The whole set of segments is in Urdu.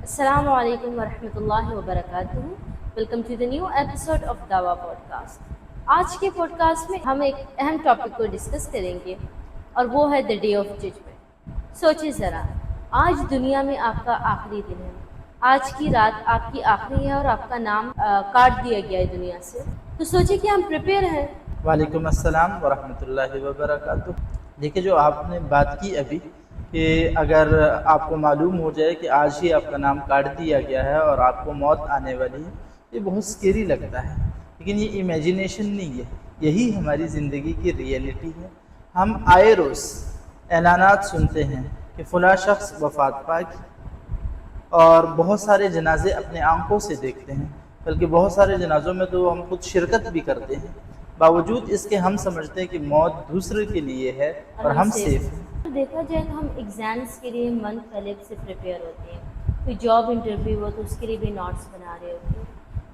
السلام علیکم ورحمۃ اللہ وبرکاتہ. Welcome to the new episode of دعوا پوڈ کاسٹ. آج کے پوڈ کاسٹ میں ہم ایک اہم ٹاپک کو ڈسکس کریں گے اور وہ ہے دا ڈے آف ججمنٹ. سوچیں ذرا، آج دنیا میں آپ کا آخری دن ہے. آج کی رات آپ کی آخری ہے اور آپ کا نام کاٹ دیا گیا ہے دنیا سے. تو سوچیں کہ ہم پریپیئر ہیں. وعلیکم السلام ورحمۃ اللہ وبرکاتہ. دیکھیے، جو آپ نے بات کی ابھی کہ اگر آپ کو معلوم ہو جائے کہ آج ہی آپ کا نام کاٹ دیا گیا ہے اور آپ کو موت آنے والی ہے، یہ بہت سکیری لگتا ہے. لیکن یہ امیجینیشن نہیں ہے، یہی ہماری زندگی کی ریئلٹی ہے. ہم آئے روز اعلانات سنتے ہیں کہ فلاں شخص وفات پا گیا، اور بہت سارے جنازے اپنے آنکھوں سے دیکھتے ہیں، بلکہ بہت سارے جنازوں میں تو ہم خود شرکت بھی کرتے ہیں. باوجود اس کے ہم سمجھتے ہیں کہ موت دوسرے کے لیے ہے اور ہم سیف ہیں. دیکھا جائے تو ہم ایگزامس کے لیے منتھ پہلے سے پریپیئر ہوتے ہیں. کوئی جاب انٹرویو ہو تو اس کے لیے بھی نوٹس بنا رہے ہوتے ہیں.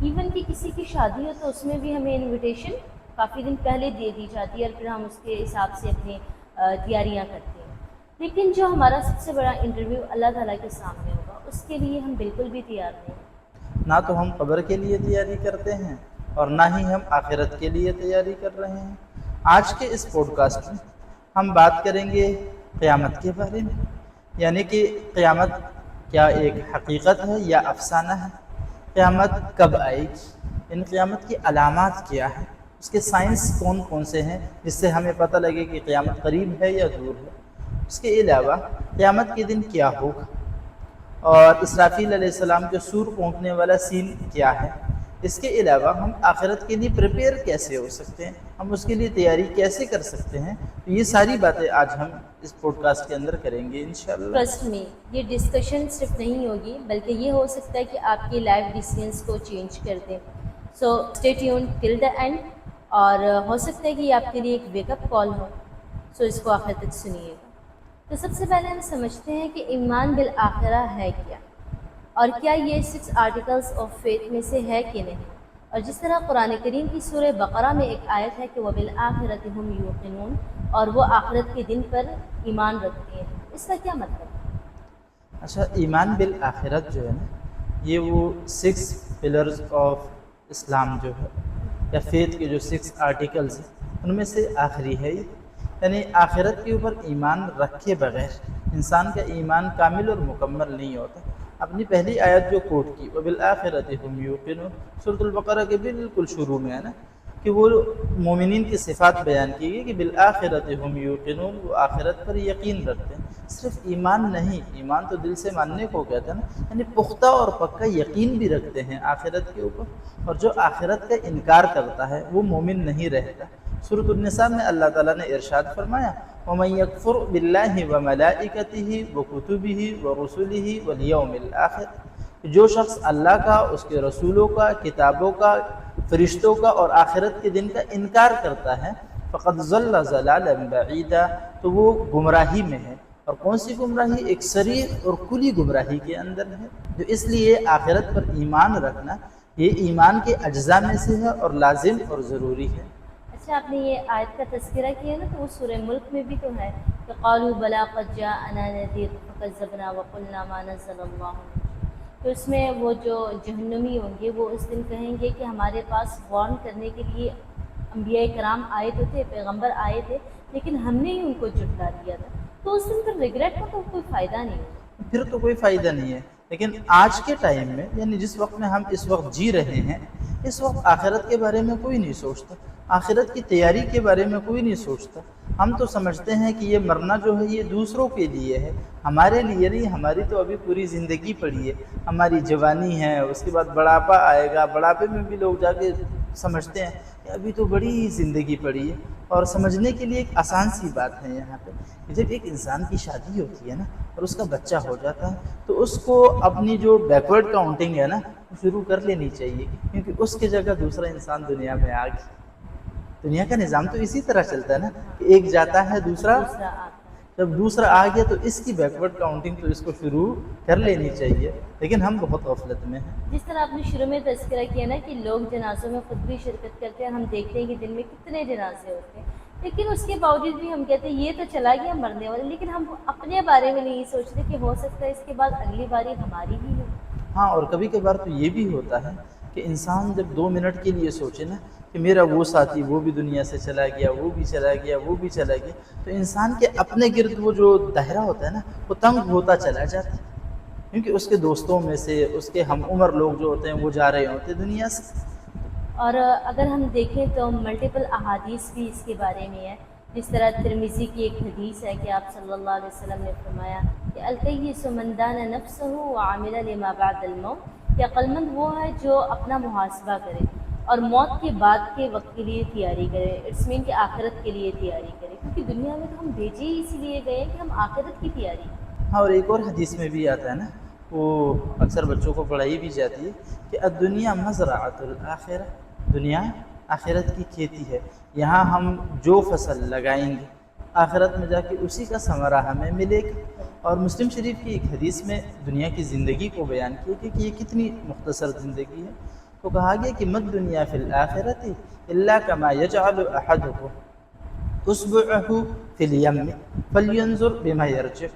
ایون کہ کسی کی شادی ہو تو اس میں بھی ہمیں انویٹیشن کافی دن پہلے دے دی جاتی ہے اور پھر ہم اس کے حساب سے اپنی تیاریاں کرتے ہیں. لیکن جو ہمارا سب سے بڑا انٹرویو اللہ تعالیٰ کے سامنے ہوگا، اس کے لیے ہم بالکل بھی تیار نہیں. نہ تو ہم قبر کے لیے تیاری کرتے ہیں اور نہ ہی ہم آخرت کے لیے تیاری کر رہے ہیں. آج کے اس پوڈ کاسٹ میں ہم بات کریں گے قیامت کے بارے میں، یعنی کہ قیامت کیا ایک حقیقت ہے یا افسانہ ہے؟ قیامت کب آئے گی؟ ان قیامت کی علامات کیا ہیں؟ اس کے سائنس کون کون سے ہیں جس سے ہمیں پتہ لگے کہ قیامت قریب ہے یا دور ہے؟ اس کے علاوہ قیامت کے دن کیا ہوگا، اور اسرافیل علیہ السلام کے سور پھونکنے والا سین کیا ہے؟ اس کے علاوہ ہم آخرت کے لیے پریپیئر کیسے ہو سکتے ہیں، ہم اس کے لیے تیاری کیسے کر سکتے ہیں؟ تو یہ ساری باتیں آج ہم اس پوڈ کاسٹ کے اندر کریں گے انشاءاللہ. ٹرسٹ می، یہ ڈسکشن صرف نہیں ہوگی بلکہ یہ ہو سکتا ہے کہ آپ کی لائف ڈیسیژنس کو چینج کر دیں. So stay tune till the and, اور ہو سکتا ہے کہ یہ آپ کے لیے ایک ویک اپ کال ہو. سو اس کو آخر تک سنیے گا. تو سب سے پہلے ہم سمجھتے ہیں کہ ایمان بالآخرہ ہے کیا، اور کیا یہ 6 آرٹیکلس آف فیتھ میں سے ہے کہ نہیں. اور جس طرح قرآن کریم کی سورہ بقرہ میں ایک آیت ہے کہ وَبِالْآخِرَةِ هُمْ يُوقِنُونَ، اور وہ آخرت کے دن پر ایمان رکھتے ہیں. اس کا کیا مطلب ہے؟ اچھا، ایمان بالآخرت جو ہے نا، یہ وہ 6 پلرز آف اسلام جو ہے، یا فیتھ کے جو 6 آرٹیکلز ہیں ان میں سے آخری ہے یہ. یعنی آخرت کے اوپر ایمان رکھے بغیر انسان کا ایمان کامل اور مکمل نہیں ہوتا. اپنی پہلی آیت جو کوٹ کی وَبِالْآخِرَةِ هُمْ يُوقِنُونَ، سورۃ البقرہ کے بالکل شروع میں ہے نا، کہ وہ مومنین کی صفات بیان کی گئی کہ بالآخرۃ ہم یوقنون، وہ آخرت پر یقین رکھتے ہیں. صرف ایمان نہیں، ایمان تو دل سے ماننے کو کہتے ہیں نا، یعنی پختہ اور پکا یقین بھی رکھتے ہیں آخرت کے اوپر. اور جو آخرت کا انکار کرتا ہے وہ مومن نہیں رہتا. سورۃ النساء میں اللہ تعالیٰ نے ارشاد فرمایا وَمَن يَكْفُرْ بِاللَّهِ وَمَلَائِكَتِهِ وَكُتُبِهِ وَرُسُلِهِ وَالْيَوْمِ الْآخِرِ، جو شخص اللہ کا، اس کے رسولوں کا، کتابوں کا، فرشتوں کا اور آخرت کے دن کا انکار کرتا ہے، فقد ضل ضلالا بعیدا، تو وہ گمراہی میں ہے. اور کون سی گمراہی؟ ایک صریح اور کلی گمراہی کے اندر ہے. تو اس لیے آخرت پر ایمان رکھنا یہ ایمان کے اجزاء میں سے ہے اور لازم اور ضروری ہے. اچھا، آپ نے یہ آیت کا تذکرہ کیا نا، تو وہ سورہ ملک میں بھی تو ہے کہ قالوا بلا قد جاءنا نذیر فکذبنا وقلنا ما نزل اللہ من شیء. تو اس میں وہ جو جہنمی ہوں گے وہ اس دن کہیں گے کہ ہمارے پاس وارن کرنے کے لیے انبیاء کرام آئے تو تھے، پیغمبر آئے تھے، لیکن ہم نے ہی ان کو جھٹلا دیا تھا. تو اس دن پر ریگریٹ کا تو کوئی فائدہ نہیں ہے. پھر تو کوئی فائدہ نہیں ہے. لیکن آج کے ٹائم میں، یعنی جس وقت میں ہم اس وقت جی رہے ہیں، اس وقت آخرت کے بارے میں کوئی نہیں سوچتا، آخرت کی تیاری کے بارے میں کوئی نہیں سوچتا. ہم تو سمجھتے ہیں کہ یہ مرنا جو ہے یہ دوسروں کے لیے ہے، ہمارے لیے نہیں. ہماری تو ابھی پوری زندگی پڑی ہے، ہماری جوانی ہے، اس کے بعد بڑھاپا آئے گا. بڑھاپے میں بھی لوگ جا کے سمجھتے ہیں کہ ابھی تو بڑی زندگی پڑی ہے. اور سمجھنے کے لیے ایک آسان سی بات ہے یہاں پہ کہ جب ایک انسان کی شادی ہوتی ہے نا اور اس کا بچہ ہو جاتا ہے تو اس کو اپنی جو بیکورڈ کاؤنٹنگ ہے نا شروع کر لینی چاہیے، کیونکہ اس کی جگہ دوسرا انسان دنیا میں آ گیا. دنیا کا نظام تو اسی طرح چلتا ہے نا کہ ایک جاتا ہے دوسرا، دوسرا آتا ہے. جب دوسرا آ گیا تو اس کی بیکورڈ کاؤنٹنگ تو اس کو شروع کر لینی چاہیے. لیکن ہم بہت غفلت میں ہیں. جس طرح آپ نے شروع میں تذکرہ کیا نا کہ لوگ جنازوں میں خود بھی شرکت کرتے ہیں، ہم دیکھتے ہیں کہ دن میں کتنے جنازے ہوتے ہیں، لیکن اس کے باوجود بھی ہم کہتے ہیں یہ تو چلا گیا مرنے والا. لیکن ہم اپنے بارے میں نہیں سوچتے کہ ہو سکتا ہے اس کے بعد اگلی باری ہماری ہی ہو. ہاں، اور کبھی کبھار تو یہ بھی ہوتا ہے کہ انسان جب 2 منٹ کے لیے سوچے نا کہ میرا وہ ساتھی وہ بھی دنیا سے چلا گیا، وہ بھی چلا گیا، وہ بھی چلا گیا، تو انسان کے اپنے گرد وہ جو دائرہ ہوتا ہے نا وہ تنگ ہوتا چلا جاتا ہے، کیونکہ اس کے دوستوں میں سے اس کے ہم عمر لوگ جو ہوتے ہیں وہ جا رہے ہوتے ہیں دنیا سے۔ اور اگر ہم دیکھیں تو ملٹیپل احادیث بھی اس کے بارے میں ہے، جس طرح ترمذی کی ایک حدیث ہے کہ آپ صلی اللہ علیہ وسلم نے فرمایا کہ الکیس من دان نفسہ وعمل لما بعد الموت، کہ عقل مند وہ ہے جو اپنا محاسبہ کرے اور موت کے بعد کے وقت کے لیے تیاری کرے، اٹس مین کہ آخرت کے لیے تیاری کرے، کیونکہ دنیا میں تو ہم بھیجے ہی اسی لیے گئے کہ ہم آخرت کی تیاری کریں۔ ہاں، اور ایک اور حدیث میں بھی آتا ہے نا، وہ اکثر بچوں کو پڑھائی بھی جاتی ہے کہ الدنیا مزرعۃ الآخرہ، دنیا آخرت کی کھیتی ہے، یہاں ہم جو فصل لگائیں گے آخرت میں جا کے اسی کا ثمرہ ہمیں ملے گا۔ اور مسلم شریف کی ایک حدیث میں دنیا کی زندگی کو بیان کیا کہ یہ کتنی مختصر زندگی ہے، تو کہا گیا کہ مد دنیا فی الآخرۃ الا کما یجعل احدکم اصبعہ فی الیم فلینظر بما یرجع،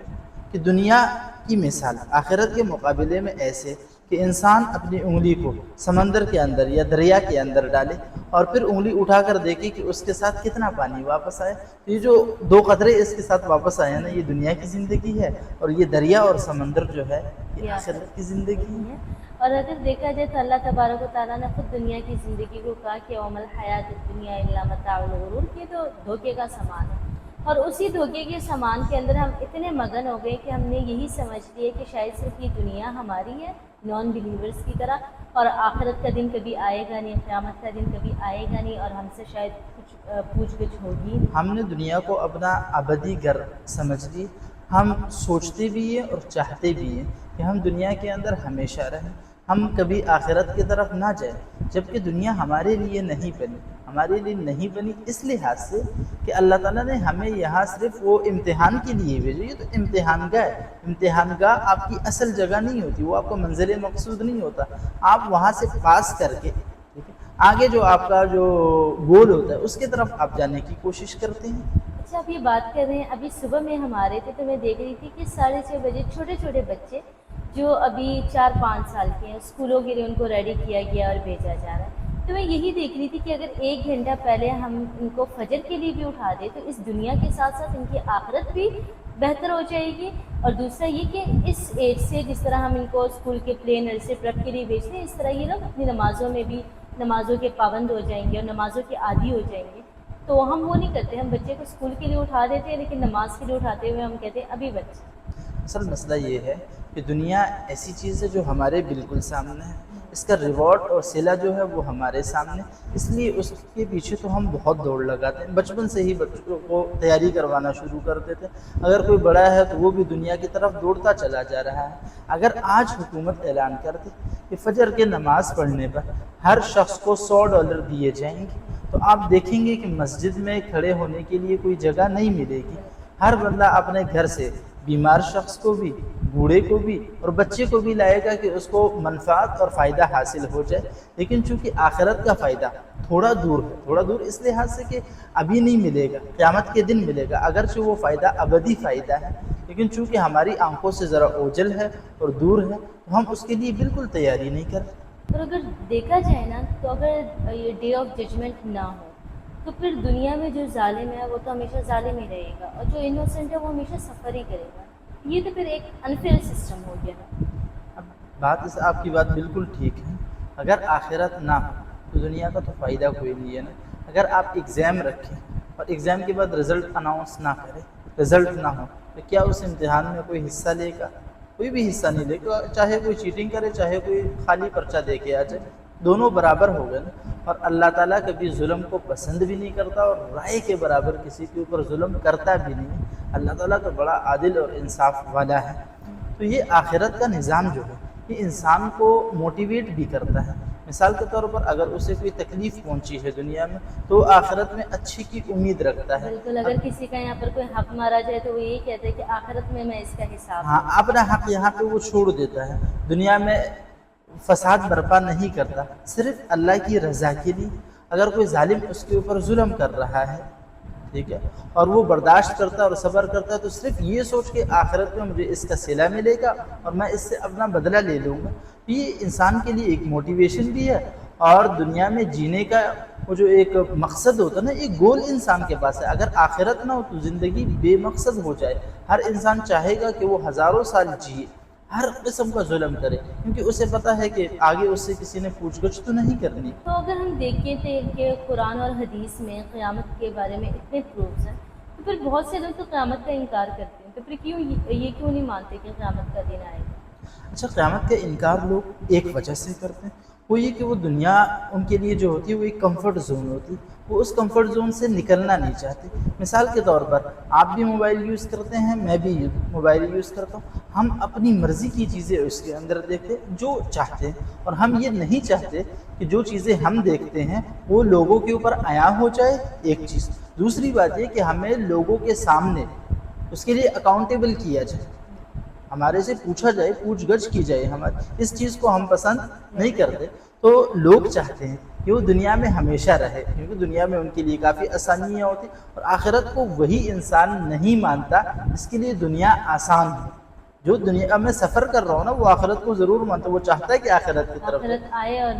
کہ دنیا کی مثال آخرت کے مقابلے میں ایسے کہ انسان اپنی انگلی کو سمندر کے اندر یا دریا کے اندر ڈالے اور پھر انگلی اٹھا کر دیکھے کہ اس کے ساتھ کتنا پانی واپس آئے، یہ جو 2 قطرے اس کے ساتھ واپس آئے ہیں نا، یہ دنیا کی زندگی ہے، اور یہ دریا اور سمندر جو ہے یہ آخرت کی زندگی ہے۔ اور اگر دیکھا جائے تو اللہ تبارک و تعالیٰ نے خود دنیا کی زندگی کو کہا کہ وما الحیات الدنیا الا متاع الغرور، کہ تو دھوکے کا سامان ہے، اور اسی دھوکے کے سامان کے اندر ہم اتنے مگن ہو گئے کہ ہم نے یہی سمجھ لیا کہ شاید صرف یہ دنیا ہماری ہے نان بلیورز کی طرح، اور آخرت کا دن کبھی آئے گا نہیں، قیامت کا دن کبھی آئے گا نہیں، اور ہم سے شاید کچھ پوچھ گچھ ہوگی۔ ہم نے دنیا کو اپنا ابدی گھر سمجھ لی، ہم سوچتے بھی ہیں اور چاہتے بھی ہیں کہ ہم دنیا کے اندر ہمیشہ رہیں، ہم کبھی آخرت کی طرف نہ جائیں، جبکہ دنیا ہمارے لیے نہیں بنی، ہمارے لیے نہیں بنی اس لحاظ سے کہ اللہ تعالیٰ نے ہمیں یہاں صرف وہ امتحان کے لیے بھیجی، یہ تو امتحان گاہ ہے، امتحان گاہ آپ کی اصل جگہ نہیں ہوتی، وہ آپ کا منزل مقصود نہیں ہوتا، آپ وہاں سے پاس کر کے آگے جو آپ کا جو گول ہوتا ہے اس کی طرف آپ جانے کی کوشش کرتے ہیں۔ اچھا، آپ یہ بات کر رہے ہیں، ابھی صبح میں ہم آ رہے تھے تو میں دیکھ رہی تھی کہ 6:30 بجے چھوٹے چھوٹے بچے جو ابھی 4-5 سال کے ہیں، اسکولوں کے لیے ان کو ریڈی کیا گیا اور بھیجا جا رہا ہے، تو میں یہی دیکھ رہی تھی کہ اگر 1 گھنٹہ پہلے ہم ان کو فجر کے لیے بھی اٹھا دیں تو اس دنیا کے ساتھ ساتھ ان کی آخرت بھی بہتر ہو جائے گی، اور دوسرا یہ کہ اس ایج سے جس طرح ہم ان کو اسکول کے پلے نرسری پریپ کے لیے بھیجتے ہیں، اس طرح یہ لوگ اپنی نمازوں میں بھی نمازوں کے پابند ہو جائیں گے اور نمازوں کے عادی ہو جائیں گے۔ تو ہم وہ نہیں کرتے، ہم بچے کو اسکول کے لیے اٹھا دیتے ہیں لیکن نماز کے لیے اٹھاتے ہوئے ہم کہتے ہیں ابھی بچے۔ اصل مسئلہ یہ ہے کہ دنیا ایسی چیز ہے جو ہمارے بالکل سامنے ہے، اس کا ریوارڈ اور صلہ جو ہے وہ ہمارے سامنے، اس لیے اس کے پیچھے تو ہم بہت دوڑ لگاتے ہیں، بچپن سے ہی بچوں کو تیاری کروانا شروع کر دیتے ہیں، اگر کوئی بڑا ہے تو وہ بھی دنیا کی طرف دوڑتا چلا جا رہا ہے۔ اگر آج حکومت اعلان کر دے کہ فجر کے نماز پڑھنے پر ہر شخص کو $100 دیے جائیں گے، تو آپ دیکھیں گے کہ مسجد میں کھڑے ہونے کے لیے کوئی جگہ نہیں ملے گی، ہر بندہ اپنے گھر سے بیمار شخص کو بھی، بوڑھے کو بھی اور بچے کو بھی لائے گا کہ اس کو منفعت اور فائدہ حاصل ہو جائے، لیکن چونکہ آخرت کا فائدہ تھوڑا دور ہے، تھوڑا دور اس لحاظ سے کہ ابھی نہیں ملے گا، قیامت کے دن ملے گا، اگرچہ وہ فائدہ ابدی فائدہ ہے، لیکن چونکہ ہماری آنکھوں سے ذرا اوجھل ہے اور دور ہے تو ہم اس کے لیے بالکل تیاری نہیں کرتے۔ اور اگر دیکھا جائے نا تو اگر یہ ڈے آف ججمنٹ نہ ہو تو پھر دنیا میں جو ظالم ہے وہ تو ہمیشہ ظالم ہی رہے گا، اور جو انوسنٹ ہے وہ ہمیشہ سفر ہی کرے گا، یہ تو پھر ایک انفیئر سسٹم ہو گیا نا۔ اب آپ کی بات بالکل ٹھیک ہے، اگر آخرت نہ ہو تو دنیا کا تو فائدہ کوئی نہیں ہے نا۔ اگر آپ ایگزام رکھیں اور ایگزام کے بعد رزلٹ اناؤنس نہ کریں، رزلٹ نہ ہو، تو کیا اس امتحان میں کوئی حصہ لے گا؟ کوئی بھی حصہ نہیں لے گا، چاہے کوئی چیٹنگ کرے چاہے کوئی خالی پرچہ دے کے آ جائے، دونوں برابر ہو گئے نا۔ اور اللہ تعالیٰ کبھی ظلم کو پسند بھی نہیں کرتا اور رائے کے برابر کسی کے اوپر ظلم کرتا بھی نہیں، اللہ تعالیٰ تو بڑا عادل اور انصاف والا ہے۔ تو یہ آخرت کا نظام جو ہے یہ انسان کو موٹیویٹ بھی کرتا ہے، مثال کے طور پر اگر اسے کوئی تکلیف پہنچی ہے دنیا میں تو آخرت میں اچھی کی امید رکھتا ہے۔ بالکل، اگر کسی کا یہاں پر کوئی حق مارا جائے تو وہ یہی کہتے ہیں کہ آخرت میں اس کا حساب ہاں، اپنا حق یہاں پہ وہ چھوڑ دیتا ہے، دنیا میں فساد برپا نہیں کرتا، صرف اللہ کی رضا کے لیے۔ اگر کوئی ظالم اس کے اوپر ظلم کر رہا ہے، ٹھیک ہے، اور وہ برداشت کرتا ہے اور صبر کرتا ہے تو صرف یہ سوچ کے آخرت میں مجھے اس کا صلہ ملے گا اور میں اس سے اپنا بدلہ لے لوں گا، یہ انسان کے لیے ایک موٹیویشن بھی ہے، اور دنیا میں جینے کا وہ جو ایک مقصد ہوتا ہے نا، ایک گول انسان کے پاس ہے۔ اگر آخرت نہ ہو تو زندگی بے مقصد ہو جائے۔ ہر انسان چاہے گا کہ وہ ہزاروں سال جیے، ہر قسم کا ظلم کرے، کیونکہ اسے پتہ ہے کہ آگے اس سے کسی نے پوچھ گچھ تو نہیں کرنی۔ تو اگر ہم دیکھیں تھے کہ قرآن اور حدیث میں قیامت کے بارے میں اتنے پروفز ہیں، تو پھر بہت سے لوگ تو قیامت کا انکار کرتے ہیں، تو پھر یہ کیوں نہیں مانتے کہ قیامت کا دن آئے گا؟ اچھا، قیامت کا انکار لوگ ایک وجہ سے کرتے ہیں، وہ یہ کہ وہ دنیا ان کے لیے جو ہوتی ہے وہ ایک کمفرٹ زون ہوتی ہے، وہ اس کمفرٹ زون سے نکلنا نہیں چاہتے۔ مثال کے طور پر آپ بھی موبائل یوز کرتے ہیں، میں بھی موبائل یوز کرتا ہوں، ہم اپنی مرضی کی چیزیں اس کے اندر دیکھتے ہیں جو چاہتے ہیں، اور ہم یہ نہیں چاہتے کہ جو چیزیں ہم دیکھتے ہیں وہ لوگوں کے اوپر عیاں ہو جائے، ایک چیز۔ دوسری بات یہ کہ ہمیں لوگوں کے سامنے اس کے لیے اکاؤنٹیبل کیا جائے، ہمارے سے پوچھا جائے، پوچھ گچھ کی جائے ہماری، اس چیز کو ہم پسند نہیں کرتے۔ تو لوگ چاہتے ہیں کہ وہ دنیا میں ہمیشہ رہے، کیونکہ دنیا میں ان کے لیے کافی آسانیاں ہوتی، اور آخرت کو وہی انسان نہیں مانتا جس کے لیے دنیا آسان ہو۔ جو دنیا میں سفر کر رہا ہو نا، وہ آخرت کو ضرور مانتا، وہ چاہتا ہے کہ آخرت کی طرف آخرت آئے اور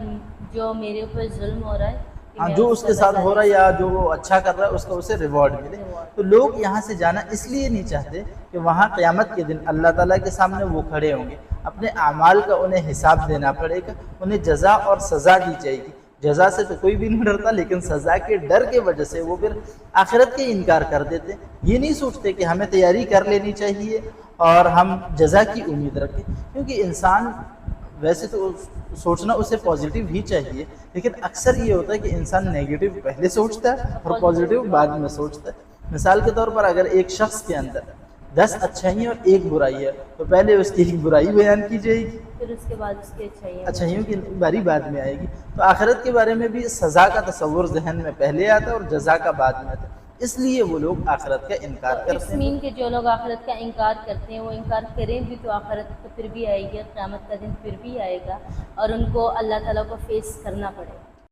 جو میرے اوپر ظلم ہو رہا ہے، کہ ہاں، میں جو اس کا کے ساتھ بدلہ ہو رہا ہے لے یا جو وہ اچھا کر رہا ہے اس کا اسے ریوارڈ ملے۔ تو لوگ یہاں سے جانا اس لیے نہیں چاہتے کہ وہاں قیامت کے دن اللہ تعالیٰ کے سامنے وہ کھڑے ہوں گے، اپنے اعمال کا انہیں حساب دینا پڑے گا، انہیں جزا اور سزا دی جائے گی۔ جزا سے تو کوئی بھی نہیں ڈرتا، لیکن سزا کے ڈر کے وجہ سے وہ پھر آخرت کے انکار کر دیتے، یہ نہیں سوچتے کہ ہمیں تیاری کر لینی چاہیے اور ہم جزا کی امید رکھیں، کیونکہ انسان ویسے تو سوچنا اسے پازیٹیو ہی چاہیے، لیکن اکثر یہ ہوتا ہے کہ انسان نیگیٹو پہلے سوچتا ہے اور پازیٹیو بعد میں سوچتا ہے۔ مثال کے طور پر اگر ایک شخص کے اندر 10 اچھائیاں اور ایک برائی ہے تو پہلے اس کی ایک برائی بیان کی جائے گی، پھر اس کے بعد اس کی اچھائیوں کی باری بعد میں آئے گی۔ تو آخرت کے بارے میں بھی سزا کا تصور ذہن میں پہلے آتا ہے اور جزا کا بعد میں آتا ہے، اس لیے وہ لوگ آخرت کا انکار اٹس کرتے ہیں۔ مین کہ جو لوگ آخرت کا انکار کرتے ہیں وہ انکار کریں بھی تو آخرت تو پھر بھی آئے گی، قیامت کا دن پھر بھی آئے گا، اور ان کو اللہ تعالیٰ کو فیس کرنا پڑے گا۔